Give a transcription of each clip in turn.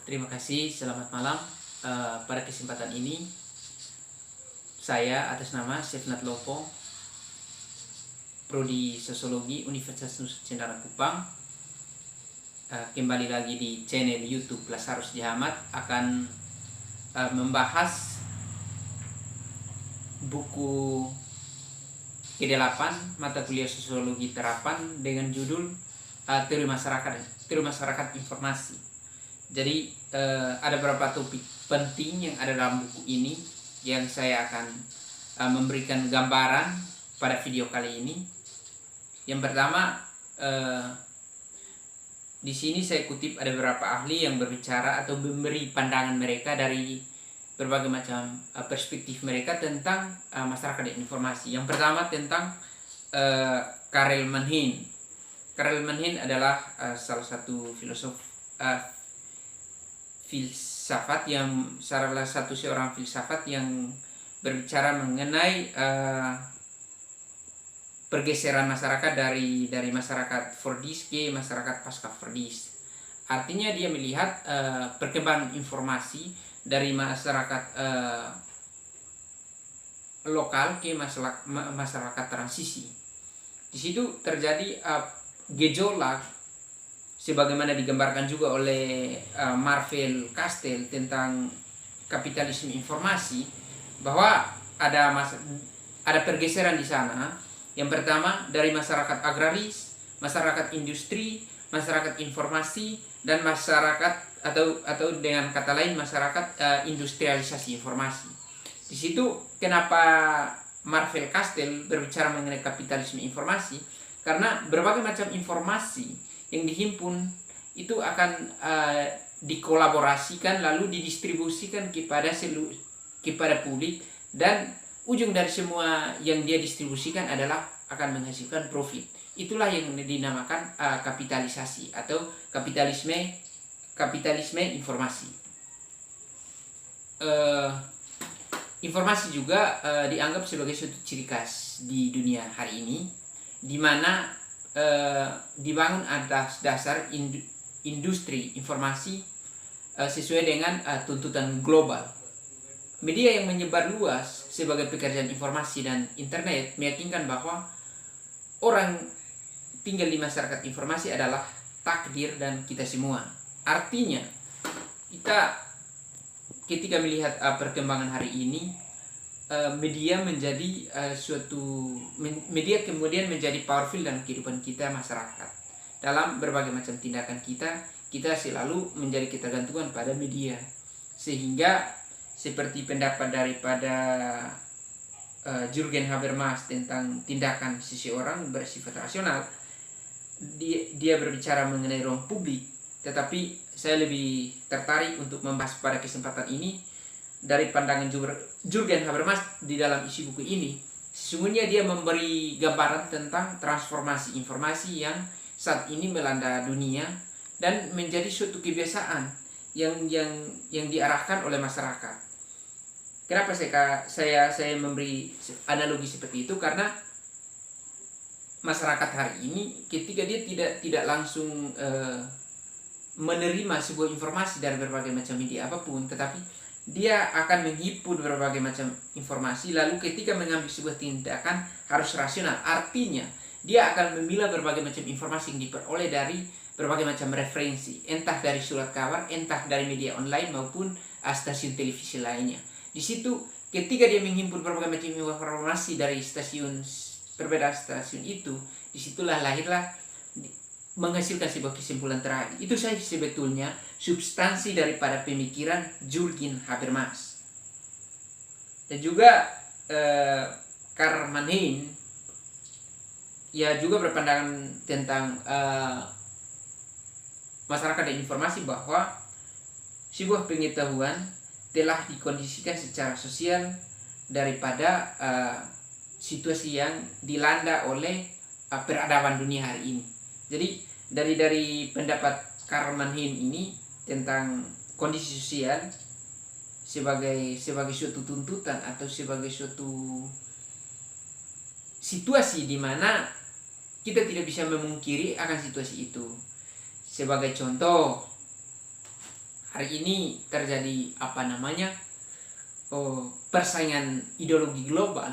Terima kasih, selamat malam. Pada kesempatan ini, saya atas nama Sefnat Lopo, Prodi Sosiologi Universitas Nusa Cendana Kupang, kembali lagi di channel YouTube Lazarus Jahamat akan membahas buku ke-8 mata kuliah Sosiologi Terapan dengan judul Teori Masyarakat Informasi. Jadi ada beberapa topik penting yang ada dalam buku ini yang saya akan memberikan gambaran pada video kali ini. Yang pertama, di sini saya kutip ada beberapa ahli yang berbicara atau memberi pandangan mereka dari berbagai macam perspektif mereka tentang masyarakat dan informasi. Yang pertama tentang Karel Manhin. Karel Manhin adalah salah satu seorang filsafat yang berbicara mengenai pergeseran masyarakat dari masyarakat Fordist ke masyarakat pasca Fordist. Artinya dia melihat perkembangan informasi dari masyarakat lokal ke masyarakat transisi. Di situ terjadi gejolak sebagaimana digambarkan juga oleh Marcel Castell tentang kapitalisme informasi, bahwa ada pergeseran di sana. Yang pertama dari masyarakat agraris, masyarakat industri, masyarakat informasi, dan masyarakat atau dengan kata lain masyarakat industrialisasi informasi. Di situ kenapa Marcel Castell berbicara mengenai kapitalisme informasi, karena berbagai macam informasi yang dihimpun itu akan dikolaborasikan lalu didistribusikan kepada publik, dan ujung dari semua yang dia distribusikan adalah akan menghasilkan profit. Itulah yang dinamakan kapitalisasi atau kapitalisme informasi. Informasi juga dianggap sebagai suatu ciri khas di dunia hari ini, di mana dibangun atas dasar industri informasi sesuai dengan tuntutan global. Media yang menyebar luas sebagai pekerjaan informasi dan internet meyakinkan bahwa orang tinggal di masyarakat informasi adalah takdir dan kita semua. Artinya, kita ketika melihat perkembangan hari ini, media kemudian menjadi powerful dalam kehidupan kita masyarakat. Dalam berbagai macam tindakan kita selalu menjadi ketergantungan pada media. Sehingga seperti pendapat daripada Jürgen Habermas tentang tindakan seseorang bersifat rasional, dia berbicara mengenai ruang publik, tetapi saya lebih tertarik untuk membahas pada kesempatan ini dari pandangan Jürgen Habermas di dalam isi buku ini. Sesungguhnya dia memberi gambaran tentang transformasi informasi yang saat ini melanda dunia dan menjadi suatu kebiasaan yang diarahkan oleh masyarakat. Kenapa saya memberi analogi seperti itu? Karena masyarakat hari ini ketika dia tidak langsung menerima sebuah informasi dari berbagai macam media apapun, tetapi dia akan menghimpun berbagai macam informasi, lalu ketika mengambil sebuah tindakan harus rasional. Artinya dia akan memilah berbagai macam informasi yang diperoleh dari berbagai macam referensi, entah dari surat kabar, entah dari media online maupun stasiun televisi lainnya. Di situ ketika dia menghimpun berbagai macam informasi dari perbedaan stasiun itu, disitulah lahirlah menghasilkan sebuah kesimpulan terakhir. Itu saja sebetulnya substansi daripada pemikiran Jürgen Habermas. Dan juga Karl Manhin ya juga berpandangan tentang masyarakat dan informasi, bahwa sebuah pengetahuan telah dikondisikan secara sosial daripada situasi yang dilanda oleh peradaban dunia hari ini. Jadi dari pendapat Karl Manhin ini tentang kondisi sosial sebagai suatu tuntutan atau sebagai suatu situasi di mana kita tidak bisa memungkiri akan situasi itu. Sebagai contoh, hari ini terjadi persaingan ideologi global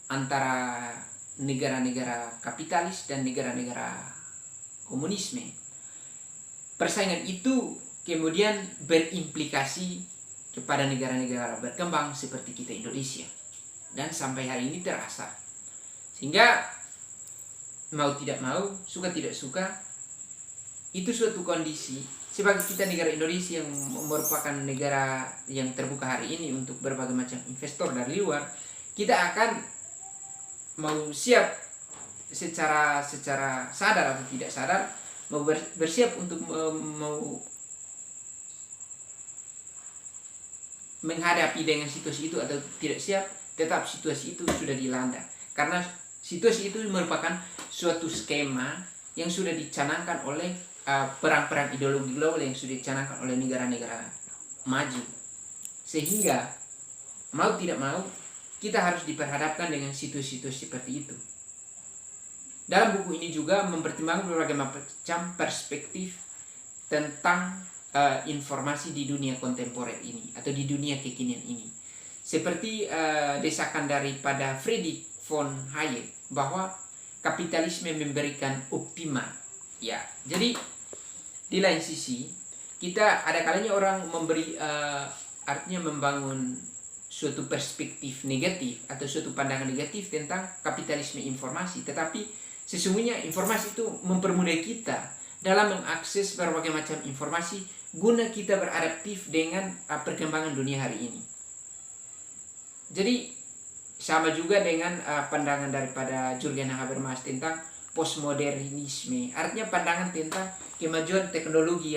antara negara-negara kapitalis dan negara-negara komunisme. Persaingan itu kemudian berimplikasi kepada negara-negara berkembang seperti kita Indonesia, dan sampai hari ini terasa. Sehingga mau tidak mau, suka tidak suka, itu suatu kondisi sebagai kita negara Indonesia yang merupakan negara yang terbuka hari ini untuk berbagai macam investor dari luar, kita akan mau siap secara sadar atau tidak sadar, mau bersiap untuk mau menghadapi dengan situasi itu atau tidak siap, tetap situasi itu sudah dilanda. Karena situasi itu merupakan suatu skema yang sudah dicanangkan oleh perang-perang ideologi global yang sudah dicanangkan oleh negara-negara maju. Sehingga mau tidak mau kita harus diperhadapkan dengan situasi-situasi seperti itu. Dalam buku ini juga mempertimbangkan berbagai macam perspektif tentang informasi di dunia kontemporer ini atau di dunia kekinian ini. Seperti desakan daripada Friedrich von Hayek bahwa kapitalisme memberikan optima. Ya, jadi di lain sisi kita ada kalanya orang memberi artinya membangun suatu perspektif negatif atau suatu pandangan negatif tentang kapitalisme informasi, tetapi sesungguhnya informasi itu mempermudah kita dalam mengakses berbagai macam informasi guna kita beradaptif dengan perkembangan dunia hari ini. Jadi sama juga dengan pandangan daripada Jürgen Habermas tentang postmodernisme, artinya pandangan tentang kemajuan teknologi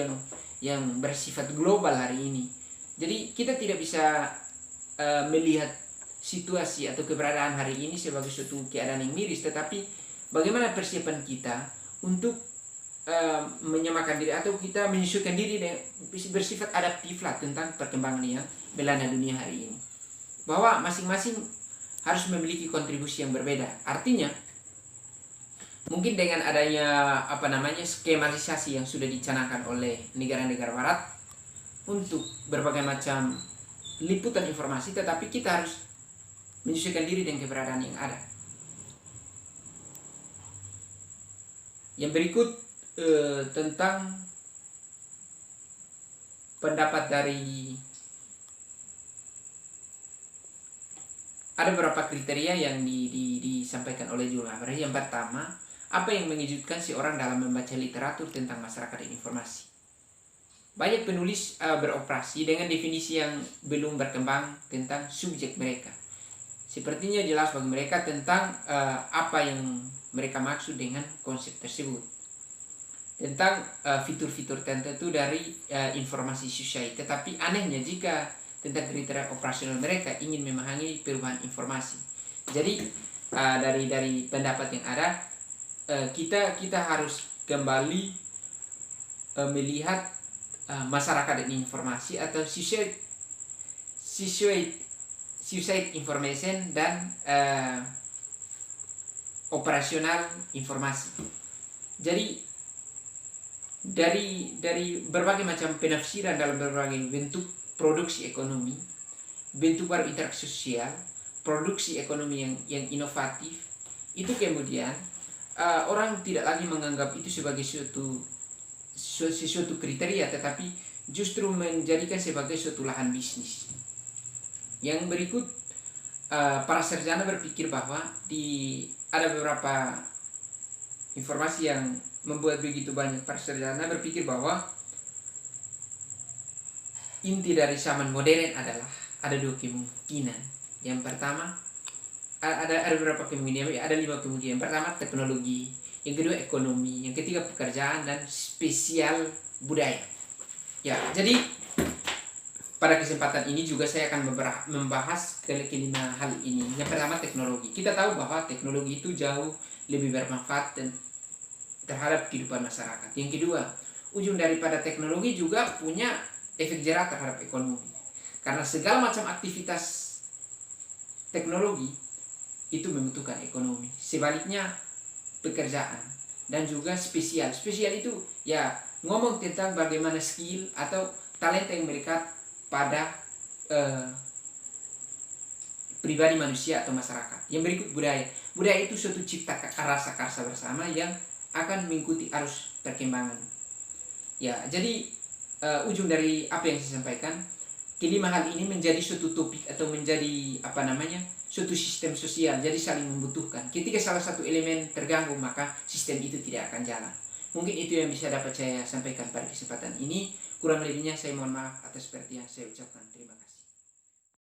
yang bersifat global hari ini. Jadi kita tidak bisa melihat situasi atau keberadaan hari ini sebagai suatu keadaan yang miris, tetapi bagaimana persiapan kita untuk menyamakan diri atau kita menyesuaikan diri dengan bersifat adaptif lah tentang perkembangan yang melanda dunia hari ini. Bahwa masing-masing harus memiliki kontribusi yang berbeda. Artinya mungkin dengan adanya skematisasi yang sudah dicanangkan oleh negara-negara barat untuk berbagai macam liputan informasi, tetapi kita harus menyesuaikan diri dengan keberadaan yang ada. Yang berikut tentang pendapat dari ada beberapa kriteria yang disampaikan oleh Jules Haber. Yang pertama, apa yang mengejutkan seorang dalam membaca literatur tentang masyarakat dan informasi? Banyak penulis beroperasi dengan definisi yang belum berkembang tentang subjek mereka. Sepertinya jelas bagi mereka tentang apa yang mereka maksud dengan konsep tersebut. Tentang fitur-fitur tertentu dari informasi society. Tetapi anehnya jika tentang kriteria operasional mereka ingin memahami perubahan informasi. Jadi dari pendapat yang ada, kita harus kembali melihat masyarakat dan informasi atau society information dan operasional informasi. Jadi dari berbagai macam penafsiran dalam berbagai bentuk produksi ekonomi, bentuk baru interaksi sosial, produksi ekonomi yang inovatif, itu kemudian orang tidak lagi menganggap itu sebagai suatu kriteria, tetapi justru menjadikan sebagai suatu lahan bisnis. Yang berikut, para sarjana berpikir bahwa ada beberapa informasi yang membuat begitu banyak para sarjana berpikir bahwa inti dari zaman modern adalah ada dua kemungkinan. Yang pertama, ada beberapa kemungkinan, ada 5 kemungkinan. Yang pertama teknologi, yang kedua ekonomi, yang ketiga pekerjaan, dan spesial budaya. Ya, jadi pada kesempatan ini juga saya akan membahas kelima hal ini. Yang pertama teknologi. Kita tahu bahwa teknologi itu jauh lebih bermanfaat terhadap kehidupan masyarakat. Yang kedua, ujung daripada teknologi juga punya efek jerah terhadap ekonomi. Karena segala macam aktivitas teknologi itu membutuhkan ekonomi. Sebaliknya pekerjaan dan juga spesial. Spesial itu ya ngomong tentang bagaimana skill atau talenta yang melekat pada pribadi manusia atau masyarakat. Yang berikut budaya. Budaya itu suatu cipta rasa karsa bersama yang akan mengikuti arus perkembangan. Ya, jadi ujung dari apa yang saya sampaikan, kelima hal ini menjadi suatu topik atau menjadi suatu sistem sosial, jadi saling membutuhkan. Ketika salah satu elemen terganggu, maka sistem itu tidak akan jalan. Mungkin itu yang bisa dapat saya sampaikan pada kesempatan ini. Kurang lebihnya saya mohon maaf atas seperti yang saya ucapkan. Terima kasih.